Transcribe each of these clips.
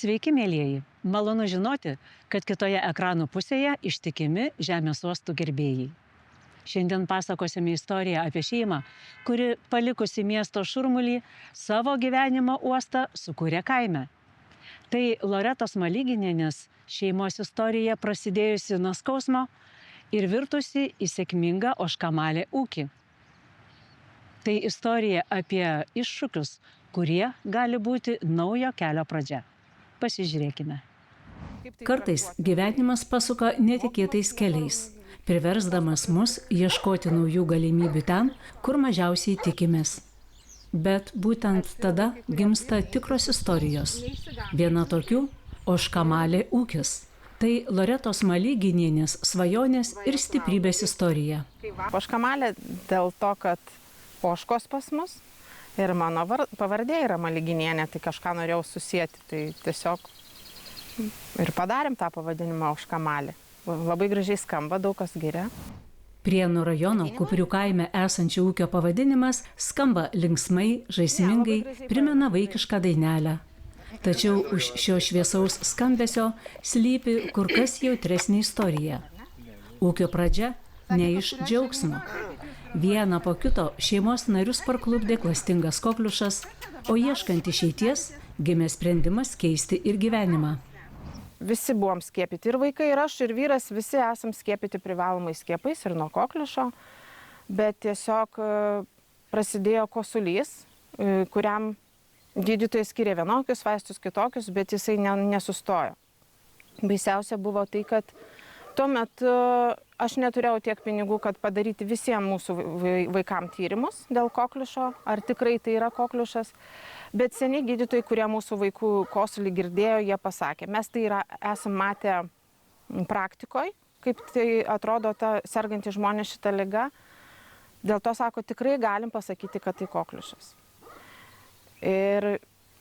Sveiki, mėlyjeji. Malonu žinoti, kad kitoje ekranų pusėje ištikimi žemės uostų gerbėjai. Šiandien pasakosime istoriją apie šeimą, kuri palikusi miesto šurmulį savo gyvenimo uostą sukūrė kaime. Tai Loretos Malyginienės šeimos istorija prasidėjusi nuo skausmo ir virtusi į sėkmingą Ožkamalę ūkį. Tai istorija apie iššūkius, kurie gali būti naujo kelio pradžia. Pasižiūrėkime. Kartais gyvenimas pasuka netikėtais keliais, priversdamas mus ieškoti naujų galimybių ten, kur mažiausiai tikimės. Bet būtent tada gimsta tikros istorijos. Viena tokių – Ožkamalė ūkis. Tai Loretos Malyginienės svajonės ir stiprybės istorija. Ožkamalė dėl to, kad ožkos pas mus ir mano pavardė yra Malyginienė, tai kažką norėjau susijęti, tai tiesiog ir padarėm tą pavadinimą Ožkamalė. Labai gražiai skamba, daug kas giria. Prienų rajono Kupirių kaime esančio ūkio pavadinimas skamba linksmai, žaismingai, primena vaikišką dainelę. Tačiau už šio šviesaus skambesio slypi kur kas jautresnė istorija. Ūkio pradžia ne iš džiaugsmo. Vieną po kito šeimos narius parklupdė klastingas kokliušas, o ieškant išeities gimė sprendimas keisti ir gyvenimą. Visi buvom skiepyti, ir vaikai, ir aš, ir vyras, visi esam skiepyti privalomai skiepais ir nuo kokliušo, bet tiesiog prasidėjo kosulys, kuriam gydytojai skiria vienokius vaistus, kitokius, bet jisai nesustojo. Baisiausia buvo tai, kad tuo metu aš neturėjau tiek pinigų, kad padaryti visiems mūsų vaikam tyrimus dėl kokliušo, ar tikrai tai yra kokliušas. Bet seniai gydytojai, kurie mūsų vaikų kosulį girdėjo, jie pasakė, mes tai esam matę praktikoje, kaip tai atrodo sergantys žmonės šitą ligą. Dėl to sako, tikrai galim pasakyti, kad tai kokliušas.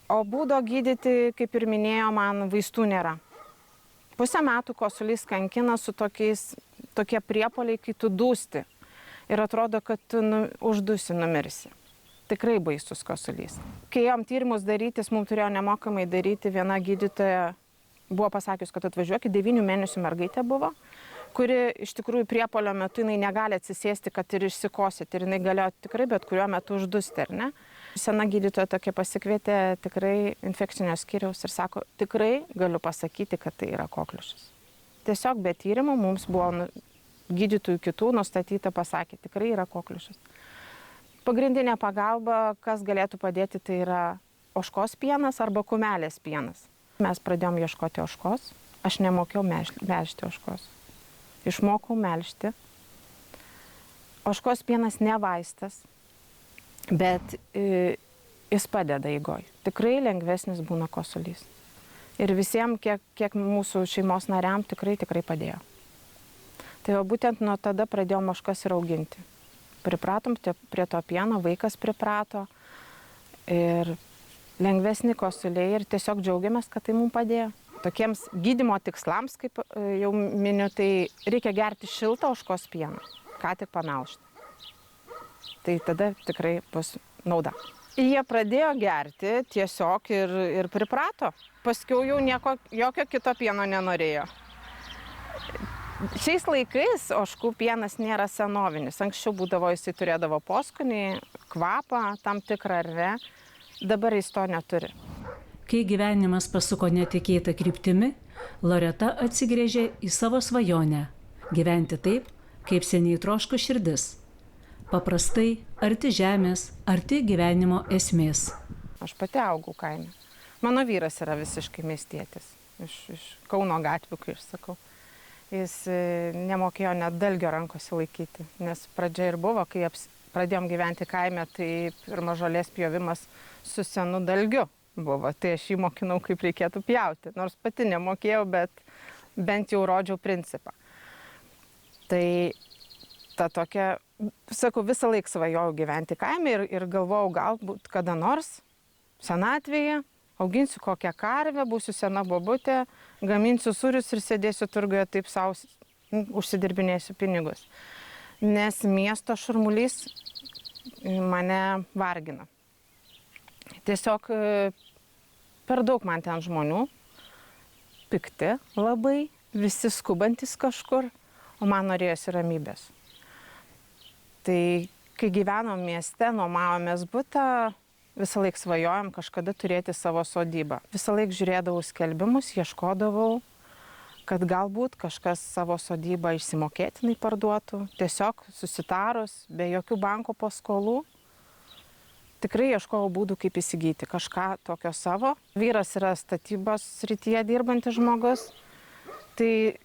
O būdo gydyti, kaip ir minėjo, man vaistų nėra. Pusę metų kosulys kankina su tokie priepuoliai, kai tu dūsti. Ir atrodo, kad tu uždusi, numirsi. Tikrai baisus kosulys. Kai jom tyrimus darytis, mums turėjo nemokamai daryti, viena gydytoja buvo pasakius, kad atvažiuokit, 9 mėnesių mergaitė buvo, kuri iš tikrųjų priepuolio metu jinai negali atsisėsti, kad ir išsikosėti. Ir jinai galėjo tikrai bet kuriuo metu uždusti, ar ne? Sena gydytoja tokia pasikvietė tikrai infekcinio skyriaus ir sako, tikrai galiu pasakyti, kad tai yra kokliušas. Tiesiog be tyrimų mums buvo gydytojų kitų nustatyta, pasakė, tikrai yra kokliušas. Pagrindinė pagalba, kas galėtų padėti, tai yra ožkos pienas arba kumelės pienas. Mes pradėjom ieškoti ožkos, aš nemokėjau melžti ožkos. Išmokau melžti. Ožkos pienas ne vaistas, bet jis padeda eigoj. Tikrai lengvesnis būna kosulys. Ir visiems, kiek mūsų šeimos nariam, tikrai padėjo. Tai va būtent nuo tada pradėjom ožkas ir auginti. Pripratom prie to pieno, vaikas priprato ir lengvesni kosuliai ir tiesiog džiaugiamės, kad tai mums padėjo. Tokiems gydymo tikslams, kaip jau miniu, tai reikia gerti šiltą ožkos pieną, ką tik pamelžti. Tai tada tikrai bus nauda. Jie pradėjo gerti tiesiog ir priprato. Paskiau jau jokio kito pieno nenorėjo. Šiais laikais ožkų pienas nėra senovinis. Anksčiau būdavo, jisai turėdavo poskonį, kvapą tam tikrą ar ne. Dabar jis to neturi. Kai gyvenimas pasuko netikėtą kryptimi, Loreta atsigręžė į savo svajonę – gyventi taip, kaip seniai troško širdis. Paprastai, arti žemės, arti gyvenimo esmės. Aš pati augau kaime. Mano vyras yra visiškai miestietis, iš Kauno gatvių, kai aš sakau. Jis nemokėjo net dalgio rankose laikyti, nes pradžia ir buvo, kai pradėjom gyventi kaime, tai pirmas žolės pjovimas su senu dalgiu buvo. Tai aš jį mokinau, kaip reikėtų pjauti, nors pati nemokėjau, bet bent jau rodžiau principą. Tai ta tokia, sakau, visą laiką svajojau gyventi kaime ir galvojau, galbūt kada nors senatvėje auginsiu kokią karvę, būsiu sena bobutė, gaminsiu sūrius ir sėdėsiu turguje taip savo, užsidirbinėsiu pinigus. Nes miesto šurmulys mane vargina. Tiesiog per daug man ten žmonių, pikti labai, visi skubantis kažkur, o man norėjosi ramybės. Tai kai gyvenom mieste, nuomavomės butą, visą laiką svajojom kažkada turėti savo sodybą. Visą laiką žiūrėdavau skelbimus, ieškodavau, kad galbūt kažkas savo sodybą išsimokėtinai parduotų, tiesiog susitarus, be jokių banko paskolų. Tikrai ieškojau būdų, kaip įsigyti kažką tokio savo. Vyras yra statybos srityje dirbantis žmogus, tai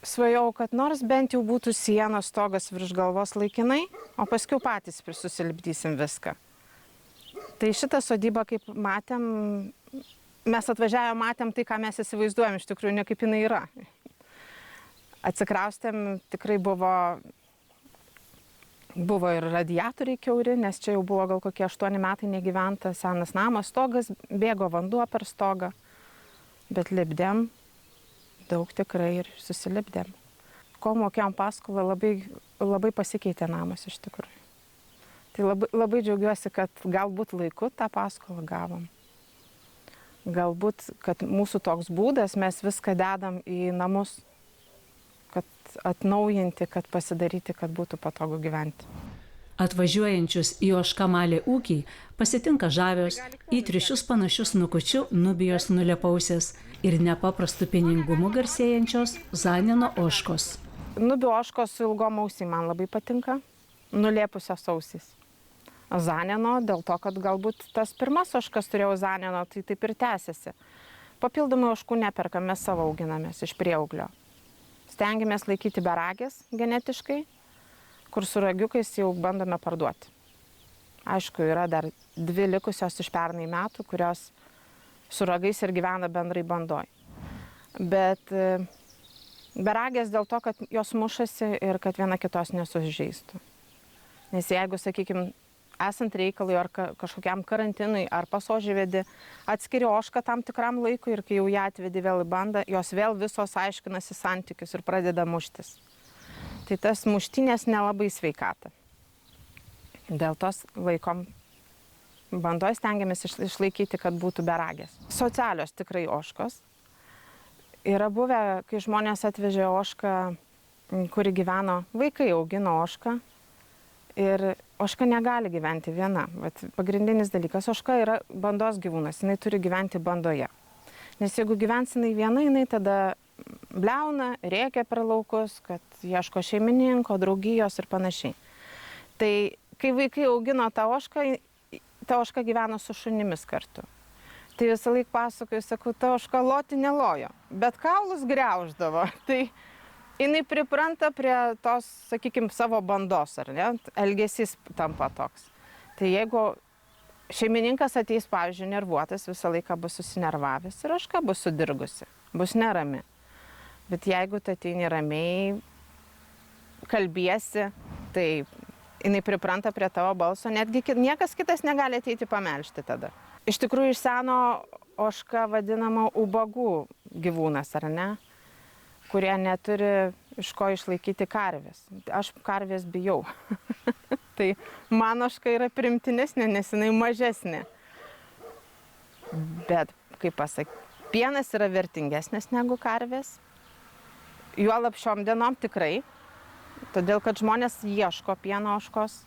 svajojau, kad nors bent jau būtų sienos, stogas virš galvos laikinai, o paskui patys susilipdysim viską. Tai šitą sodybą, kaip matėm, mes atvažiavę matėm tai, ką mes įsivaizduojam, iš tikrųjų ne kaip jinai yra. Atsikraustėm, tikrai buvo ir radiatoriai kiauri, nes čia jau buvo gal kokie 8 metai negyventa, senas namas, stogas, bėgo vanduo per stogą, bet lipdėm daug tikrai ir susilipdėm. Kol mokėjom paskolą, labai pasikeitė namas iš tikrųjų. Tai labai džiaugiuosi, kad galbūt laiku tą paskolą gavom. Galbūt, kad mūsų toks būdas, mes viską dedam į namus, kad atnaujinti, kad pasidaryti, kad būtų patogu gyventi. Atvažiuojančius į Oškamalį ūkį pasitinka žavios, į triušius panašius nukučių Nubijos nulepausės ir nepaprastu pinigumu garsėjančios Zanino ožkos. Nubių ožkos su ilgom ausim man labai patinka, nulėpusios ausys. Zanino, dėl to, kad galbūt tas pirmas ožkas turėjau Zanino, tai taip ir tęsiasi. Papildomai ožkų neperkam, mes savo auginamės iš prieauglio. Stengiamės laikyti beragės genetiškai, kur su ragiukais jau bandome parduoti. Aišku, yra dar 2 likusios iš pernai metų, kurios su ragais ir gyvena bendrai bandoj. Bet beragės dėl to, kad jos mušasi ir kad viena kitos nesužeistų. Nes jeigu, sakykime, esant reikalui ar kažkokiam karantinui ar pas ožį vedi, atskiri ožką tam tikram laikui ir kai jau ją atvedi vėl į bandą, jos vėl visos aiškinasi santykius ir pradeda muštis. Tai tas muštinės nelabai sveikata. Dėl tos laikom bandoj stengiamės išlaikyti, kad būtų beragės. Socialios tikrai ožkos. Yra buvę, kai žmonės atvežė ožką, kuri gyveno, vaikai augino ožką. Ir ožka negali gyventi viena. Bet pagrindinis dalykas, ožka yra bandos gyvūnas, jinai turi gyventi bandoje. Nes jeigu gyvens jinai viena, jinai tada bliauna, rėkia per laukus, kad ieško šeimininko, draugijos ir panašiai. Tai kai vaikai augino tą ožką gyveno su šunimis kartu. Tai visą laiką pasakoju, sakau, ta ožka loti nelojo, bet kaulus griauždavo. Tai jinai pripranta prie tos, sakykime, savo bandos, ar ne? Elgesys tampa toks. Tai jeigu šeimininkas ateis, pavyzdžiui, nervuotas, visą laiką bus susinervavęs ir ožka bus sudirgusi, bus nerami. Bet jeigu tu ateini ramiai, kalbiesi, tai jinai pripranta prie tavo balso, netgi niekas kitas negali ateiti pamelžti tada. Iš tikrųjų, iš seno ožka vadinama ubagų gyvūnas, ar ne? Kurie neturi iš ko išlaikyti karvės. Aš karvės bijau. Tai man ožka yra primtinesnė, nes jinai mažesnė. Bet, kaip pasakyti, pienas yra vertingesnis negu karvės. Juolab šiom dienom tikrai. Todėl, kad žmonės ieško pieno ožkos.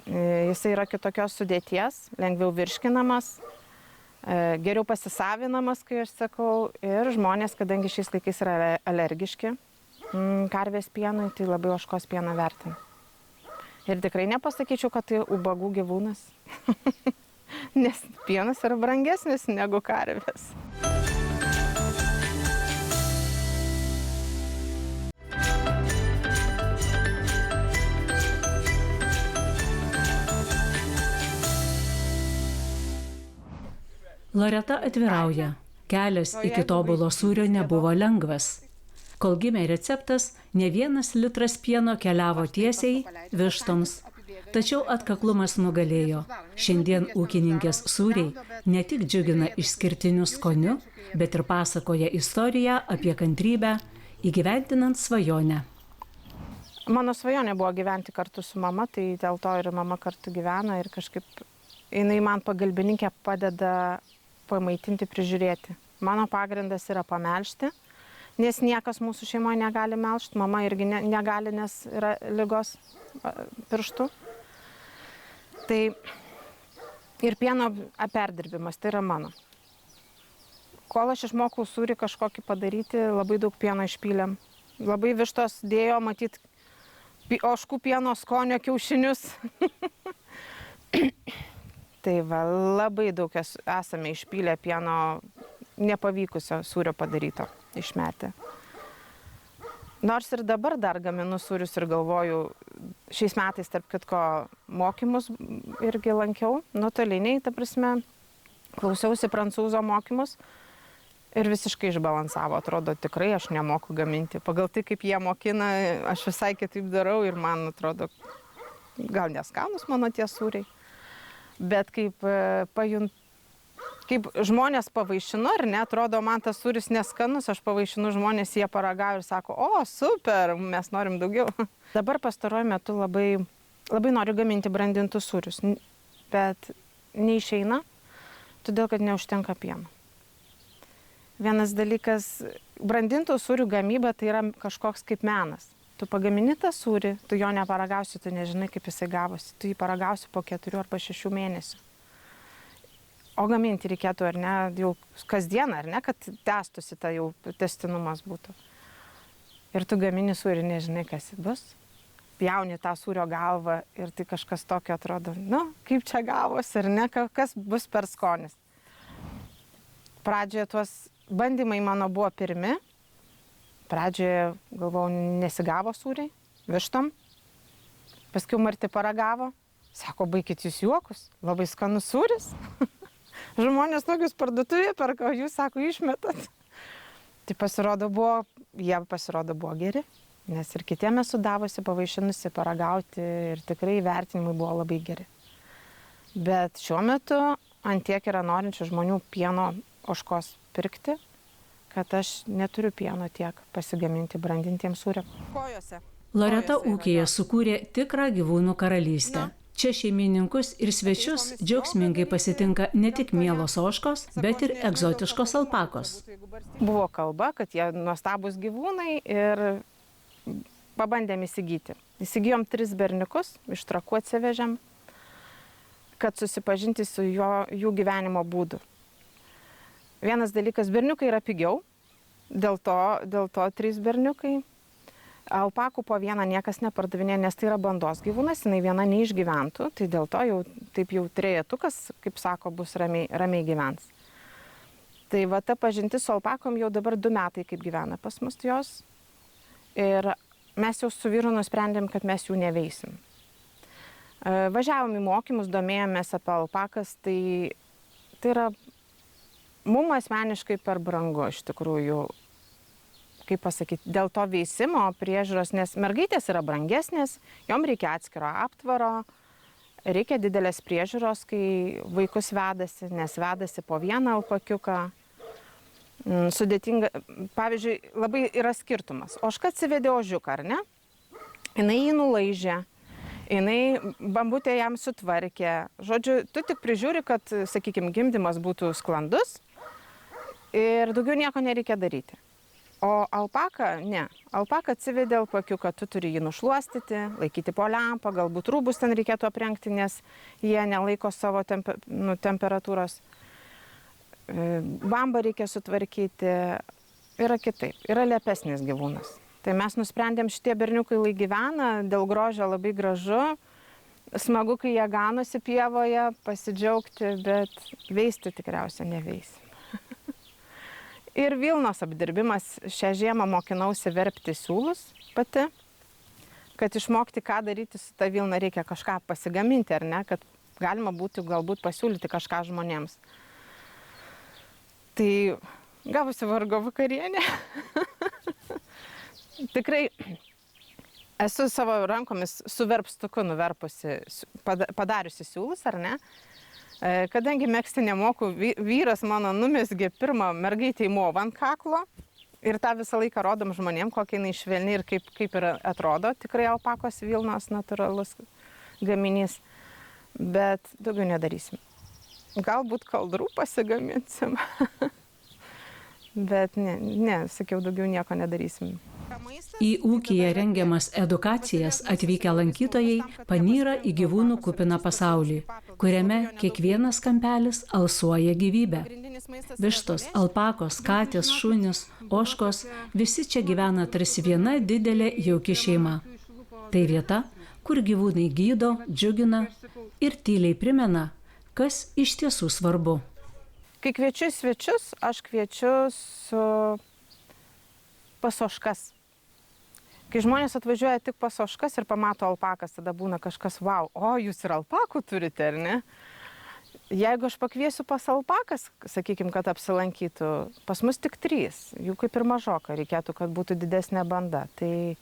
Jisai yra kitokios sudėties, lengviau virškinamas. Geriau pasisavinamas, kai aš sakau, ir žmonės, kadangi šiais laikais yra alergiški karvės pienui, tai labai ožkos pieną vertina. Ir tikrai nepasakyčiau, kad tai ubagų gyvūnas, nes pienas yra brangesnis negu karvės. Loreta atvirauja. Kelias iki tobulo sūrio nebuvo lengvas. Kol gimė receptas, ne 1 litras pieno keliavo tiesiai vištoms. Tačiau atkaklumas nugalėjo. Šiandien ūkininkės sūriai ne tik džiugina išskirtiniu skoniu, bet ir pasakoja istoriją apie kantrybę, įgyvendinant svajonę. Mano svajonė buvo gyventi kartu su mama, tai dėl to ir mama kartu gyvena ir kažkaip jinai man pagalbininkė padeda pamaitinti, prižiūrėti. Mano pagrindas yra pamelžti, nes niekas mūsų šeimoje negali melžti, mama irgi negali, nes yra ligos pirštų. Tai ir pieno perdirbimas, tai yra mano. Kol aš išmokau sūrį kažkokį padaryti, labai daug pieno išpylėm. Labai vištos dėjo, matyt, ožkų pieno skonio kiaušinius. Tai va, labai daug esame išpylę pieno nepavykusio sūrio padaryto, išmetę. Nors ir dabar dar gaminu sūrius ir galvoju, šiais metais, tarp kitko, mokymus irgi lankiau, nuotoliniai, ta prasme, klausiausi prancūzo mokymus ir visiškai išbalansavo, atrodo, tikrai aš nemoku gaminti. Pagal tai, kaip jie mokina, aš visai kitaip darau ir man atrodo, gal neskanus mano tie sūriai. Bet kaip žmonės pavaišinu, ar ne, atrodo, man tas sūris neskanus, aš pavaišinu žmonės, jie paragauja ir sako, o, super, mes norim daugiau. Dabar pastaruoju metu labai noriu gaminti brandintus sūrius, bet neišeina, todėl kad neužtenka pieno. Vienas dalykas, brandintų sūrių gamyba tai yra kažkoks kaip menas. Tu pagamini tą sūrį, tu jo neparagausi, tu nežinai, kaip jisai gavosi. Tu jį paragausi po 4 arba 6 mėnesių. O gaminti reikėtų, ar ne, jau kasdieną, ar ne, kad tęstųsi ta jau tęstinumas būtų. Ir tu gamini sūrį, nežinai, kas bus. Pjauni tą sūrio galvą ir tai kažkas tokio atrodo, nu, kaip čia gavosi, ar ne, kas bus per skonis. Pradžioje tuos bandymai mano buvo pirmi. Pradžioje, galvojau, nesigavo sūriai, vištom. Paskiau Marti paragavo. Sako, baikit jūs juokus, labai skanus sūris. Žmonės tokius parduotuvėje perka, o jūs, sako, išmetat. Tai jie pasirodo buvo geri, nes ir kitiem esu davusi, pavaišinusi paragauti ir tikrai vertinimai buvo labai geri. Bet šiuo metu ant tiek yra norinčių žmonių pieno ožkos pirkti, kad aš neturiu pieno tiek pasigaminti brandintiems sūriams. Kojose. Loreta ūkyje sukūrė tikrą gyvūnų karalystę. Čia šeimininkus ir svečius džiaugsmingai pasitinka ne tik mielos ožkos, bet ir egzotiškos alpakos. Buvo kalba, kad jie nuostabūs gyvūnai ir pabandėm įsigyti. Įsigijom 3 berniukus, iš Trakų atsivežėm, kad susipažinti su jų gyvenimo būdu. Vienas dalykas, berniukai yra pigiau, dėl to 3 berniukai. Alpakų po vieną niekas nepardavinė, nes tai yra bandos gyvūnas, jinai viena neišgyventų, tai dėl to jau trejetukas, kaip sako, bus ramiai gyvens. Tai va ta pažintis su alpakom jau dabar 2 metai kaip gyvena pas mus jos. Ir mes jau su vyru nusprendėm, kad mes jų neveisim. Važiavom į mokymus, domėjomės apie alpakas, tai yra mums asmeniškai per brangu, iš tikrųjų, kaip pasakyti, dėl to veisimo priežiūros, nes mergaitės yra brangesnės, jom reikia atskiro aptvaro, reikia didelės priežiūros, kai vaikus vedasi, nes vedasi po vieną alpakiuką. Sudėtinga, pavyzdžiui, labai yra skirtumas. Ožka atsivedė ožiuką, ar ne? Jinai jį nulaižė, jinai bambutę jam sutvarkė. Žodžiu, tu tik prižiūri, kad, sakykime, gimdymas būtų sklandus ir daugiau nieko nereikia daryti. O alpaka, ne. Alpaka atsivedė alpakiuką, tu turi jį nušluostyti, laikyti po lempą, galbūt rūbus ten reikėtų aprengti, nes jie nelaiko savo temperatūros. Bambą reikia sutvarkyti, yra kitaip, yra lepesnis gyvūnas. Tai mes nusprendėm, šitie berniukai lai gyvena, dėl grožio labai gražu, smagu, kai jie ganosi pievoje, pasidžiaugti, bet veisti tikriausiai neveisim. Ir vilnos apdirbimas, šią žiemą mokinausi verpti siūlus pati, kad išmokti, ką daryti su ta vilna, reikia kažką pasigaminti, ar ne, kad galima būtų galbūt pasiūlyti kažką žmonėms. Tai gavusi vargo vakarienė. Tikrai esu savo rankomis su verpstuku nuverpusi, padariusi siūlus, ar ne? Kadangi megzti nemoku, vyras mano numezgė pirmą mergaitę į movą ant kaklo ir tą visą laiką rodom žmonėm, kokia jinai švelni ir kaip ir atrodo tikrai alpakos vilnos natūralus gaminys, bet daugiau nedarysim. Galbūt kaldrų pasigaminsim. Bet ne, sakiau, daugiau nieko nedarysim. Į ūkyje rengiamas edukacijas atvykę lankytojai panyra į gyvūnų kupiną pasaulį, kuriame kiekvienas kampelis alsuoja gyvybę. Vištos, alpakos, katės, šunys, ožkos – visi čia gyvena tarsi viena didelė jauki šeima. Tai vieta, kur gyvūnai gydo, džiugina ir tyliai primena, kas iš tiesų svarbu. Kai kviečiu svečius, aš kviečiu su pas ožkas. Kai žmonės atvažiuoja tik pas ožkas ir pamato alpakas, tada būna kažkas, wow, o jūs ir alpakų turite, ar ne? Jeigu aš pakviesiu pas alpakas, sakykime, kad apsilankytų, pas mus tik 3, jų kaip ir mažoka, reikėtų, kad būtų didesnė banda. Tai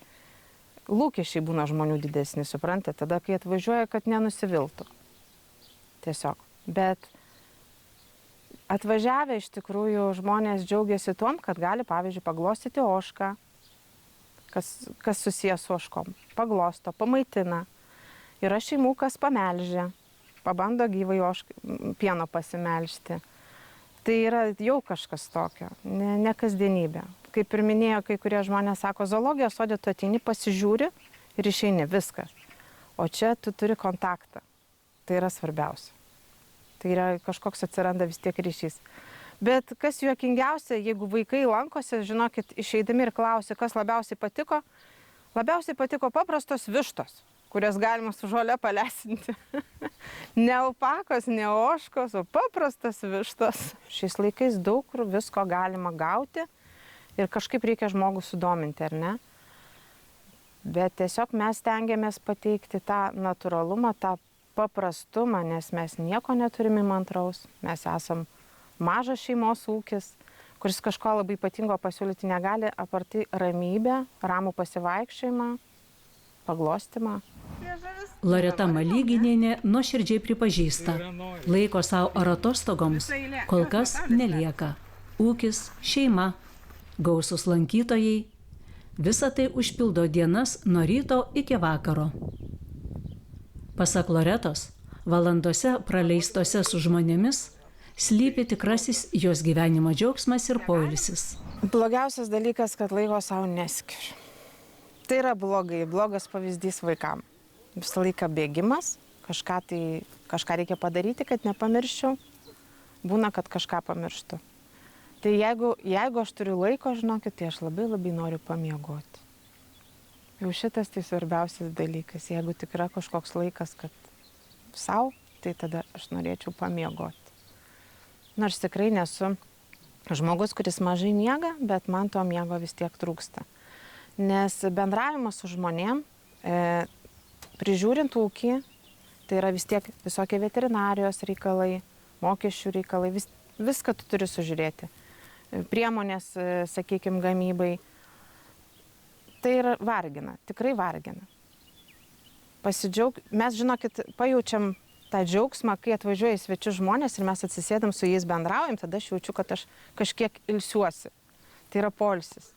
lūkesčiai būna žmonių didesni, suprantate, tada kai atvažiuoja, kad nenusiviltų. Tiesiog. Bet atvažiavę iš tikrųjų žmonės džiaugiasi tuom, kad gali, pavyzdžiui, paglostyti ožką, kas susijęs su ožkom. Paglosto, pamaitina. Yra šeimų, kas pamelžia, pabando gyvai pieno pasimelžti. Tai yra jau kažkas tokio, ne kasdienybė. Kaip ir minėjo, kai kurie žmonės sako, zoologijos sode tu ateini, pasižiūri ir išeini, viskas. O čia tu turi kontaktą. Tai yra svarbiausia. Tai yra kažkoks atsiranda vis tiek ryšys. Bet kas juokingiausia, jeigu vaikai lankosi, žinokit, išeidami ir klausia, kas labiausiai patiko. Labiausiai patiko paprastos vištos, kurias galima su žole palesinti. Ne alpakos, ne ožkos, o paprastos vištos. Šiais laikais daug kur visko galima gauti ir kažkaip reikia žmogų sudominti, ar ne? Bet tiesiog mes stengiamės pateikti tą natūralumą, tą paprastumą, nes mes nieko neturime įmantraus. Mes esam mažas šeimos ūkis, kuris kažko labai ypatingo pasiūlyti negali, apartai ramybę, ramų pasivaikščiojimą, paglostymą. Loreta Malyginienė nuoširdžiai pripažįsta, laiko savo ar atostogoms kol kas nelieka. Ūkis, šeima, gausūs lankytojai – visa tai užpildo dienas nuo ryto iki vakaro. Pasak Loretos, valandose praleistose su žmonėmis slypi tikrasis jos gyvenimo džiaugsmas ir poilsis. Blogiausias dalykas, kad laiko savo neskiriu. Tai yra blogas pavyzdys vaikam. Visą laiką bėgimas, kažką reikia padaryti, kad nepamirščiau. Būna, kad kažką pamirštu. Tai jeigu aš turiu laiko, žinokit, tai aš labai noriu pamiegoti. Jau šitas tai svarbiausias dalykas. Jeigu tik yra kažkoks laikas, kad savo, tai tada aš norėčiau pamiegoti. Nors tikrai nesu žmogus, kuris mažai miega, bet man to miego vis tiek trūksta. Nes bendravimas su žmonėm, prižiūrint ūkį, tai yra vis tiek visokie veterinarijos reikalai, mokesčių reikalai, viską tu turi sužiūrėti. Priemonės, sakykime, gamybai. Tai yra vargina, tikrai vargina. Mes, žinokit, pajaučiam tą džiaugsmą, kai atvažiuoja į svečius žmonės ir mes atsisėdam su jais bendraujam, tada aš jaučiu, kad aš kažkiek ilsiuosi. Tai yra poilsis.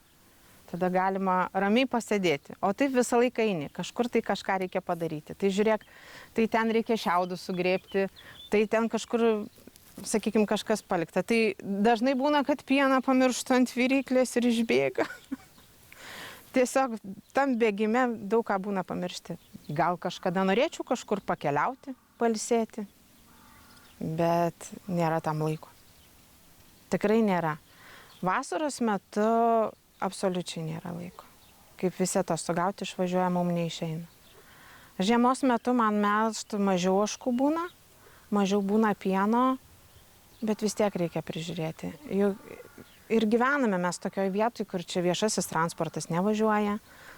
Tada galima ramiai pasėdėti. O taip visą laiką eini, kažkur tai kažką reikia padaryti. Tai žiūrėk, tai ten reikia šiaudus sugrėbti, tai ten kažkur, sakykime, kažkas palikta. Tai dažnai būna, kad pieną pamirštu ant viryklės ir išbėga. Tiesiog tam bėgime daug ką būna pamiršti. Gal kažkada norėčiau kažkur pakeliauti, pailsėti, bet nėra tam laiko. Tikrai nėra. Vasaros metu absoliučiai nėra laiko. Kaip visi atostogauti išvažiuoja, mums neišeina. Žiemos metu man melžt mažiau ožkų būna, mažiau būna pieno, bet vis tiek reikia prižiūrėti. Ir gyvename mes tokioje vietoje, kur čia viešasis transportas nevažiuoja,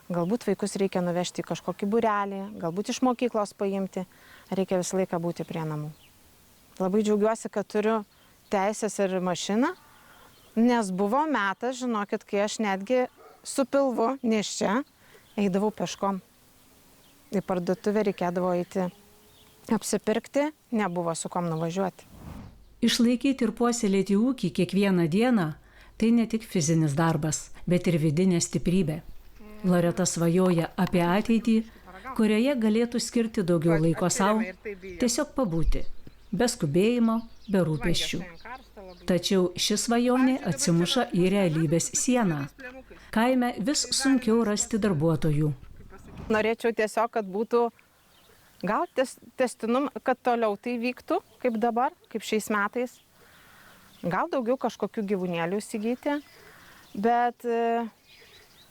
galbūt vaikus reikia nuvežti į kažkokį būrelį, galbūt iš mokyklos paimti, reikia visą laiką būti prie namų. Labai džiaugiuosi, kad turiu teisės ir mašiną, nes buvo metas, žinokit, kai aš netgi su pilvu nėščia eidavau peškom. Į parduotuvę reikėdavo eiti apsipirkti, nebuvo su kom nuvažiuoti. Išlaikyti ir puoselėti ūkį kiekvieną dieną tai ne tik fizinis darbas, bet ir vidinė stiprybė. Loreta svajoja apie ateitį, kurioje galėtų skirti daugiau laiko savo, tiesiog pabūti, be skubėjimo, be rūpesčių. Tačiau ši svajonė atsimuša į realybės sieną. Kaime vis sunkiau rasti darbuotojų. Norėčiau tiesiog, kad būtų gal testinum, kad toliau tai vyktų, kaip dabar, kaip šiais metais. Gal daugiau kažkokių gyvūnėlių įsigyti, bet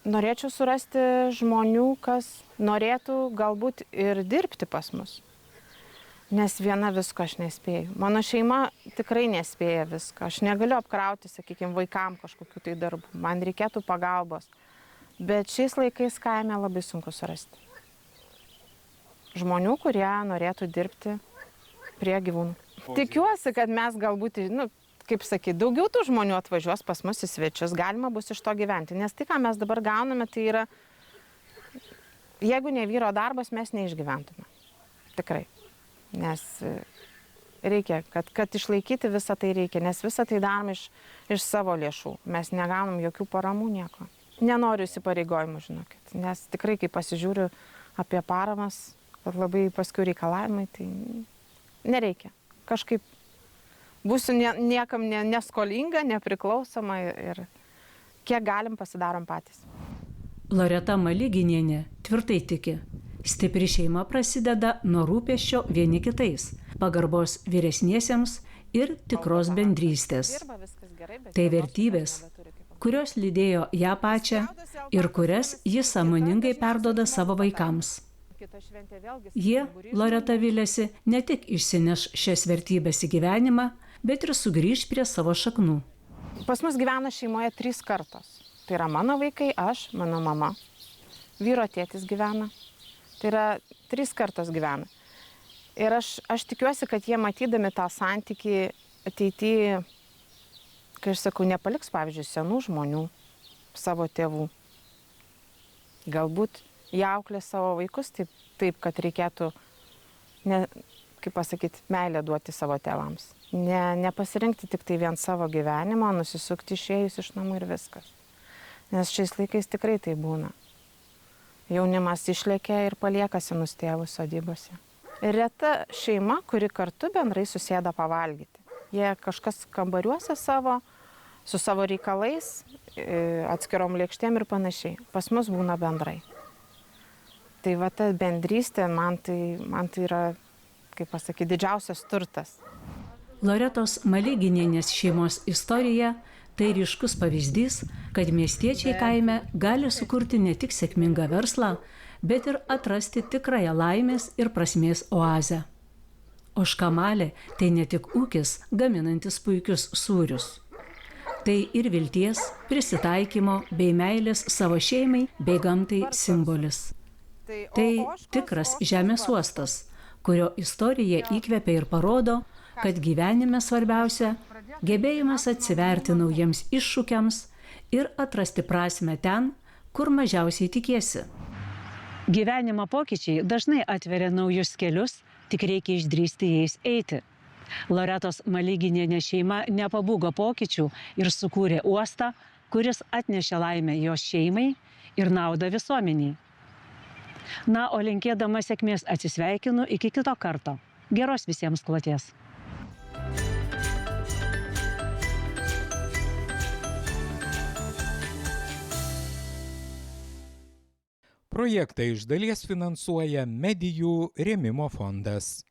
norėčiau surasti žmonių, kas norėtų galbūt ir dirbti pas mus. Nes viena visko aš nespėju. Mano šeima tikrai nespėja visko. Aš negaliu apkrauti, sakykime, vaikam kažkokių tai darbų. Man reikėtų pagalbos. Bet šiais laikais kaime labai sunku surasti žmonių, kurie norėtų dirbti prie gyvūnų. Tikiuosi, kad mes galbūt, kaip sakyti, daugiau tų žmonių atvažiuos pas mus į svečius, galima bus iš to gyventi. Nes tai, ką mes dabar gauname, tai yra, jeigu ne vyro darbas, mes neišgyventume. Tikrai. Nes reikia, kad išlaikyti visą tai reikia, nes visą tai darome iš savo lėšų. Mes negaunam jokių paramų, nieko. Nenoriu įsipareigojimų, žinokit, nes tikrai, kai pasižiūriu apie paramas, kad labai paskui reikalavimai, tai nereikia. Kažkaip būsiu niekam neskolinga, nepriklausoma ir kiek galim pasidarom patys. Loreta Maliginienė tvirtai tiki, stipri šeima prasideda nuo rūpesčio vieni kitais, pagarbos vyresniesiems ir tikros bendrystės. Tai vertybės, kurios lydėjo ją pačią ir kurias ji sąmoningai perduoda savo vaikams. Jie, Loreta viliasi, ne tik išsineš šias vertybės į gyvenimą, bet ir sugrįš prie savo šaknų. Pas mus gyvena šeimoje 3 kartos. Tai yra mano vaikai, aš, mano mama. Vyro tėtis gyvena. Tai yra 3 kartos gyvena. Ir aš tikiuosi, kad jie matydami tą santykį ateityje, kai aš sakau, nepaliks, pavyzdžiui, senų žmonių, savo tėvų. Galbūt jie auklės savo vaikus taip, kad reikėtų, kaip pasakyti, meilę duoti savo tėvams. Nepasirinkti tik tai vien savo gyvenimą, nusisukti išėjus iš namų ir viskas. Nes šiais laikais tikrai tai būna. Jaunimas išlėkia ir palieka senus tėvus sodybose. Reta šeima, kuri kartu bendrai susėda pavalgyti. Jie kažkas kambariuose savo, su savo reikalais, atskirom lėkštėm ir panašiai. Pas mus būna bendrai. Tai va ta bendrystė man tai yra, kaip pasakyti, didžiausias turtas. Loretos Maliginienės šeimos istorija tai ryškus pavyzdys, kad miestiečiai kaime gali sukurti ne tik sėkmingą verslą, bet ir atrasti tikrąją laimės ir prasmės oazę. O škamalė tai ne tik ūkis, gaminantis puikius sūrius. Tai ir vilties, prisitaikymo bei meilės savo šeimai bei gamtai simbolis. Tai tikras žemės uostas, kurio istorija įkvepia ir parodo, kad gyvenime svarbiausia gebėjimas atsiverti naujiems iššūkiams ir atrasti prasmę ten, kur mažiausiai tikiesi. Gyvenimo pokyčiai dažnai atveria naujus kelius, tik reikia išdrįsti jais eiti. Loretos Maliginienės šeima nepabūgo pokyčių ir sukūrė uostą, kuris atnešė laimę jos šeimai ir naudą visuomeniai. Na, o linkėdama sėkmės atsisveikinu iki kito karto. Geros visiems kloties. Projektą iš dalies finansuoja Medijų rėmimo fondas.